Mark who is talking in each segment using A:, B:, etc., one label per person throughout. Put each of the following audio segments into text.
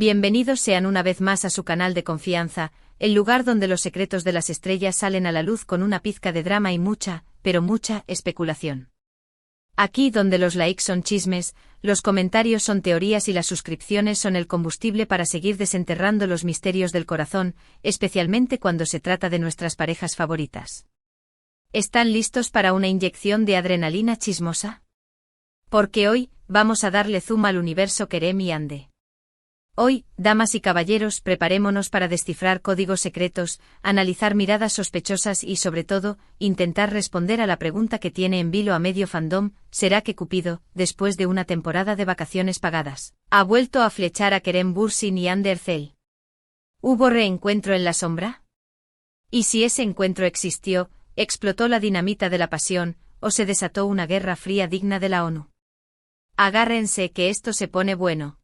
A: Bienvenidos sean una vez más a su canal de confianza, el lugar donde los secretos de las estrellas salen a la luz con una pizca de drama y mucha, pero mucha, especulación. Aquí donde los likes son chismes, los comentarios son teorías y las suscripciones son el combustible para seguir desenterrando los misterios del corazón, especialmente cuando se trata de nuestras parejas favoritas. ¿Están listos para una inyección de adrenalina chismosa? Porque hoy, vamos a darle zoom al universo Kerem y Ande. Hoy, damas y caballeros, preparémonos para descifrar códigos secretos, analizar miradas sospechosas y, sobre todo, intentar responder a la pregunta que tiene en vilo a medio fandom: ¿será que Cupido, después de una temporada de vacaciones pagadas, ha vuelto a flechar a Kerem Bürsin y Ande Erçel? ¿Hubo reencuentro en la sombra? ¿Y si ese encuentro existió, explotó la dinamita de la pasión, o se desató una guerra fría digna de la ONU? Agárrense que esto se pone bueno.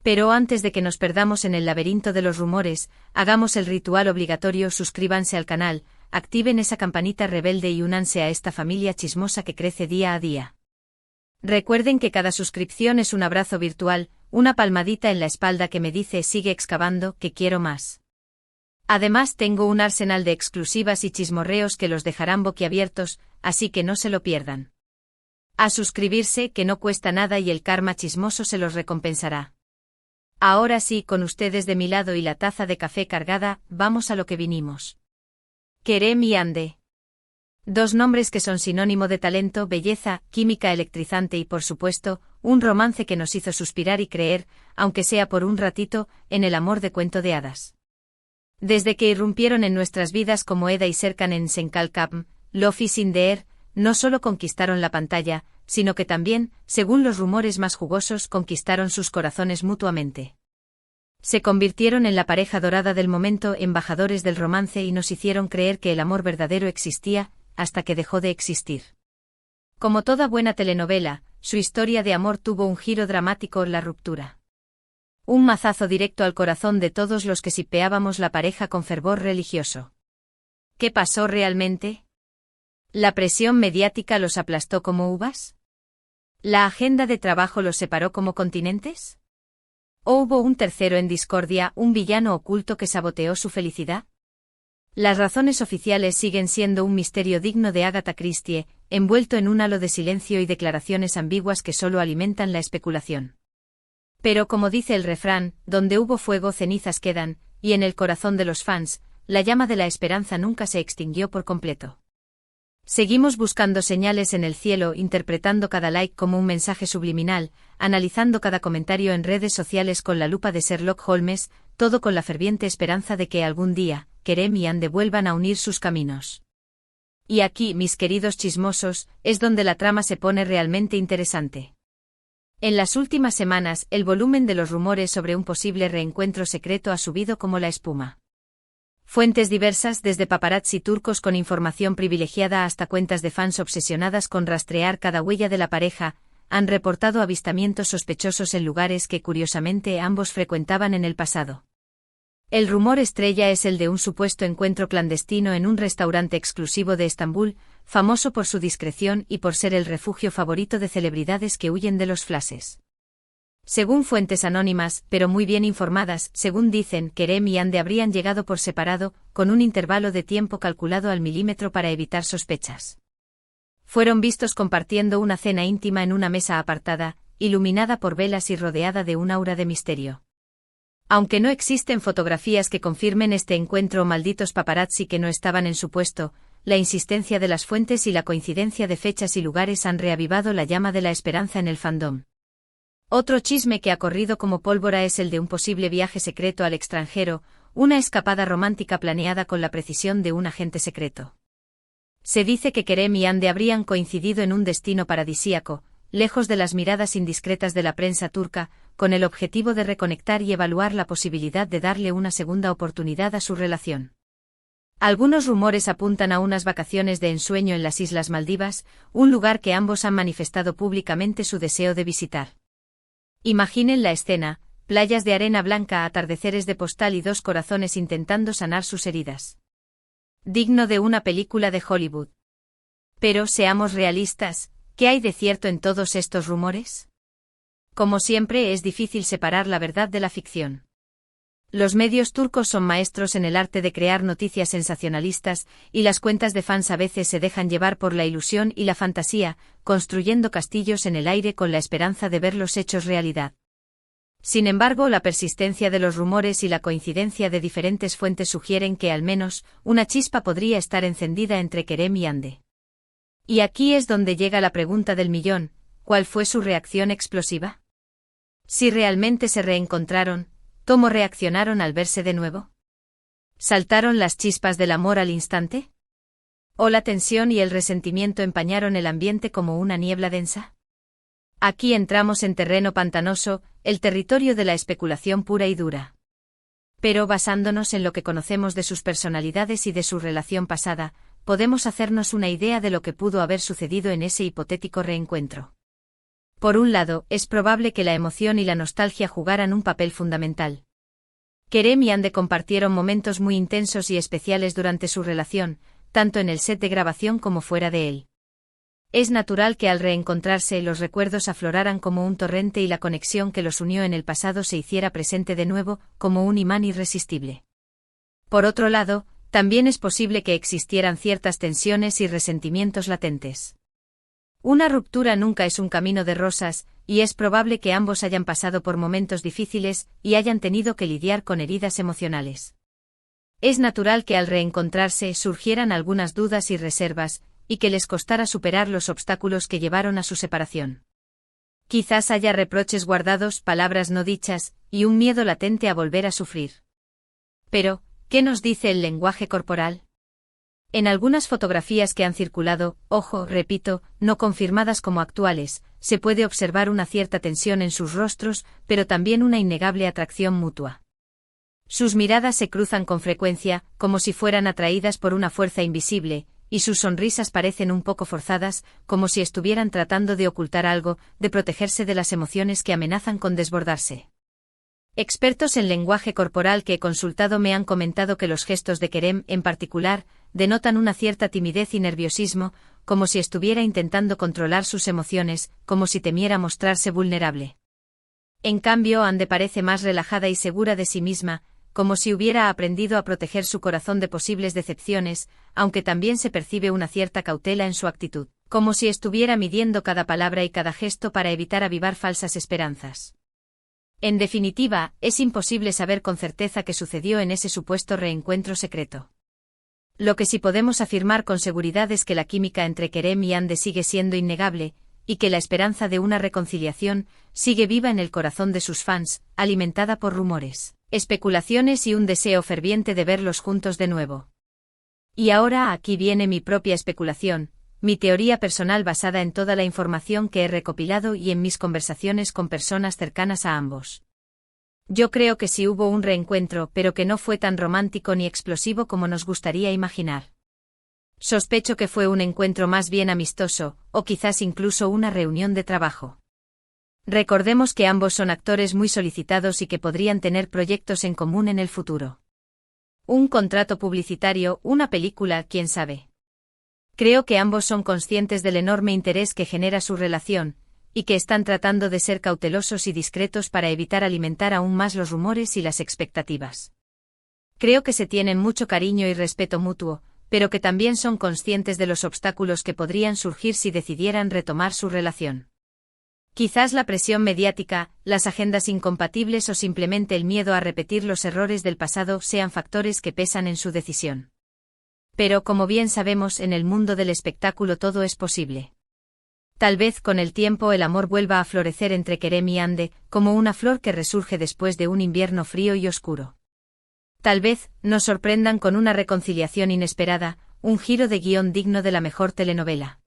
A: Pero antes de que nos perdamos en el laberinto de los rumores, hagamos el ritual obligatorio: suscríbanse al canal, activen esa campanita rebelde y únanse a esta familia chismosa que crece día a día. Recuerden que cada suscripción es un abrazo virtual, una palmadita en la espalda que me dice sigue excavando, que quiero más. Además tengo un arsenal de exclusivas y chismorreos que los dejarán boquiabiertos, así que no se lo pierdan. A suscribirse, que no cuesta nada y el karma chismoso se los recompensará. Ahora sí, con ustedes de mi lado y la taza de café cargada, vamos a lo que vinimos. Kerem y Ande. Dos nombres que son sinónimo de talento, belleza, química electrizante y, por supuesto, un romance que nos hizo suspirar y creer, aunque sea por un ratito, en el amor de cuento de hadas. Desde que irrumpieron en nuestras vidas como Eda y Serkan en Senkalkam, Love is in the air, no solo conquistaron la pantalla, sino que también, según los rumores más jugosos, conquistaron sus corazones mutuamente. Se convirtieron en la pareja dorada del momento, embajadores del romance, y nos hicieron creer que el amor verdadero existía, hasta que dejó de existir. Como toda buena telenovela, su historia de amor tuvo un giro dramático: la ruptura. Un mazazo directo al corazón de todos los que shipeábamos la pareja con fervor religioso. ¿Qué pasó realmente? ¿La presión mediática los aplastó como uvas? ¿La agenda de trabajo los separó como continentes? ¿O hubo un tercero en discordia, un villano oculto que saboteó su felicidad? Las razones oficiales siguen siendo un misterio digno de Agatha Christie, envuelto en un halo de silencio y declaraciones ambiguas que solo alimentan la especulación. Pero como dice el refrán, donde hubo fuego cenizas quedan, y en el corazón de los fans, la llama de la esperanza nunca se extinguió por completo. Seguimos buscando señales en el cielo, interpretando cada like como un mensaje subliminal, analizando cada comentario en redes sociales con la lupa de Sherlock Holmes, todo con la ferviente esperanza de que algún día, Kerem y Ande vuelvan a unir sus caminos. Y aquí, mis queridos chismosos, es donde la trama se pone realmente interesante. En las últimas semanas, el volumen de los rumores sobre un posible reencuentro secreto ha subido como la espuma. Fuentes diversas, desde paparazzi turcos con información privilegiada hasta cuentas de fans obsesionadas con rastrear cada huella de la pareja, han reportado avistamientos sospechosos en lugares que curiosamente ambos frecuentaban en el pasado. El rumor estrella es el de un supuesto encuentro clandestino en un restaurante exclusivo de Estambul, famoso por su discreción y por ser el refugio favorito de celebridades que huyen de los flashes. Según fuentes anónimas, pero muy bien informadas, según dicen, Kerem y Ande habrían llegado por separado, con un intervalo de tiempo calculado al milímetro para evitar sospechas. Fueron vistos compartiendo una cena íntima en una mesa apartada, iluminada por velas y rodeada de un aura de misterio. Aunque no existen fotografías que confirmen este encuentro o malditos paparazzi que no estaban en su puesto, la insistencia de las fuentes y la coincidencia de fechas y lugares han reavivado la llama de la esperanza en el fandom. Otro chisme que ha corrido como pólvora es el de un posible viaje secreto al extranjero, una escapada romántica planeada con la precisión de un agente secreto. Se dice que Kerem y Ande habrían coincidido en un destino paradisíaco, lejos de las miradas indiscretas de la prensa turca, con el objetivo de reconectar y evaluar la posibilidad de darle una segunda oportunidad a su relación. Algunos rumores apuntan a unas vacaciones de ensueño en las Islas Maldivas, un lugar que ambos han manifestado públicamente su deseo de visitar. Imaginen la escena: playas de arena blanca, atardeceres de postal y dos corazones intentando sanar sus heridas. Digno de una película de Hollywood. Pero seamos realistas, ¿qué hay de cierto en todos estos rumores? Como siempre, es difícil separar la verdad de la ficción. Los medios turcos son maestros en el arte de crear noticias sensacionalistas, y las cuentas de fans a veces se dejan llevar por la ilusión y la fantasía, construyendo castillos en el aire con la esperanza de ver los hechos realidad. Sin embargo, la persistencia de los rumores y la coincidencia de diferentes fuentes sugieren que al menos una chispa podría estar encendida entre Kerem y Hande. Y aquí es donde llega la pregunta del millón: ¿cuál fue su reacción explosiva? Si realmente se reencontraron, ¿cómo reaccionaron al verse de nuevo? ¿Saltaron las chispas del amor al instante? ¿O la tensión y el resentimiento empañaron el ambiente como una niebla densa? Aquí entramos en terreno pantanoso, el territorio de la especulación pura y dura. Pero basándonos en lo que conocemos de sus personalidades y de su relación pasada, podemos hacernos una idea de lo que pudo haber sucedido en ese hipotético reencuentro. Por un lado, es probable que la emoción y la nostalgia jugaran un papel fundamental. Kerem y Hande compartieron momentos muy intensos y especiales durante su relación, tanto en el set de grabación como fuera de él. Es natural que al reencontrarse los recuerdos afloraran como un torrente y la conexión que los unió en el pasado se hiciera presente de nuevo, como un imán irresistible. Por otro lado, también es posible que existieran ciertas tensiones y resentimientos latentes. Una ruptura nunca es un camino de rosas, y es probable que ambos hayan pasado por momentos difíciles y hayan tenido que lidiar con heridas emocionales. Es natural que al reencontrarse surgieran algunas dudas y reservas, y que les costara superar los obstáculos que llevaron a su separación. Quizás haya reproches guardados, palabras no dichas, y un miedo latente a volver a sufrir. Pero, ¿qué nos dice el lenguaje corporal? En algunas fotografías que han circulado, ojo, repito, no confirmadas como actuales, se puede observar una cierta tensión en sus rostros, pero también una innegable atracción mutua. Sus miradas se cruzan con frecuencia, como si fueran atraídas por una fuerza invisible, y sus sonrisas parecen un poco forzadas, como si estuvieran tratando de ocultar algo, de protegerse de las emociones que amenazan con desbordarse. Expertos en lenguaje corporal que he consultado me han comentado que los gestos de Kerem, en particular, denotan una cierta timidez y nerviosismo, como si estuviera intentando controlar sus emociones, como si temiera mostrarse vulnerable. En cambio, Hande parece más relajada y segura de sí misma, como si hubiera aprendido a proteger su corazón de posibles decepciones, aunque también se percibe una cierta cautela en su actitud, como si estuviera midiendo cada palabra y cada gesto para evitar avivar falsas esperanzas. En definitiva, es imposible saber con certeza qué sucedió en ese supuesto reencuentro secreto. Lo que sí podemos afirmar con seguridad es que la química entre Kerem y Hande sigue siendo innegable, y que la esperanza de una reconciliación sigue viva en el corazón de sus fans, alimentada por rumores, especulaciones y un deseo ferviente de verlos juntos de nuevo. Y ahora aquí viene mi propia especulación, mi teoría personal basada en toda la información que he recopilado y en mis conversaciones con personas cercanas a ambos. Yo creo que sí hubo un reencuentro, pero que no fue tan romántico ni explosivo como nos gustaría imaginar. Sospecho que fue un encuentro más bien amistoso, o quizás incluso una reunión de trabajo. Recordemos que ambos son actores muy solicitados y que podrían tener proyectos en común en el futuro. Un contrato publicitario, una película, quién sabe. Creo que ambos son conscientes del enorme interés que genera su relación, y que están tratando de ser cautelosos y discretos para evitar alimentar aún más los rumores y las expectativas. Creo que se tienen mucho cariño y respeto mutuo, pero que también son conscientes de los obstáculos que podrían surgir si decidieran retomar su relación. Quizás la presión mediática, las agendas incompatibles o simplemente el miedo a repetir los errores del pasado sean factores que pesan en su decisión. Pero como bien sabemos, en el mundo del espectáculo todo es posible. Tal vez con el tiempo el amor vuelva a florecer entre Kerem y Hande, como una flor que resurge después de un invierno frío y oscuro. Tal vez nos sorprendan con una reconciliación inesperada, un giro de guión digno de la mejor telenovela.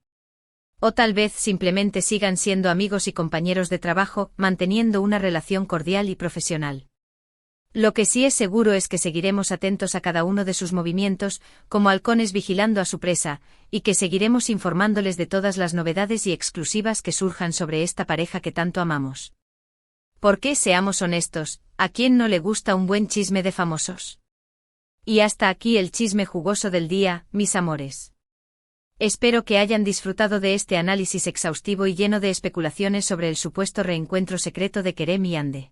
A: O tal vez simplemente sigan siendo amigos y compañeros de trabajo, manteniendo una relación cordial y profesional. Lo que sí es seguro es que seguiremos atentos a cada uno de sus movimientos, como halcones vigilando a su presa, y que seguiremos informándoles de todas las novedades y exclusivas que surjan sobre esta pareja que tanto amamos. Porque, seamos honestos, ¿a quién no le gusta un buen chisme de famosos? Y hasta aquí el chisme jugoso del día, mis amores. Espero que hayan disfrutado de este análisis exhaustivo y lleno de especulaciones sobre el supuesto reencuentro secreto de Kerem y Hande.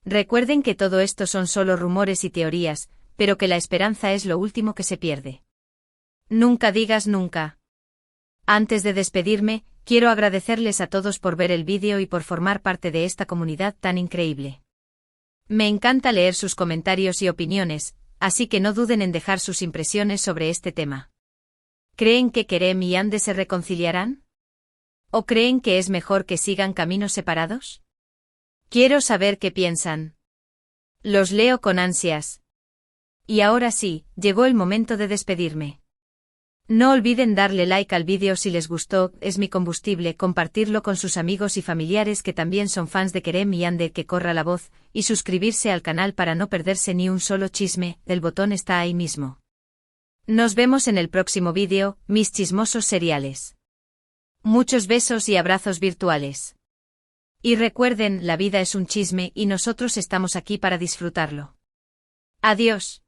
A: Recuerden que todo esto son solo rumores y teorías, pero que la esperanza es lo último que se pierde. Nunca digas nunca. Antes de despedirme, quiero agradecerles a todos por ver el vídeo y por formar parte de esta comunidad tan increíble. Me encanta leer sus comentarios y opiniones, así que no duden en dejar sus impresiones sobre este tema. ¿Creen que Kerem y Hande se reconciliarán? ¿O creen que es mejor que sigan caminos separados? Quiero saber qué piensan. Los leo con ansias. Y ahora sí, llegó el momento de despedirme. No olviden darle like al vídeo si les gustó, es mi combustible, compartirlo con sus amigos y familiares que también son fans de Kerem y Hande, que corra la voz, y suscribirse al canal para no perderse ni un solo chisme, el botón está ahí mismo. Nos vemos en el próximo vídeo, mis chismosos seriales. Muchos besos y abrazos virtuales. Y recuerden, la vida es un chisme y nosotros estamos aquí para disfrutarlo. Adiós.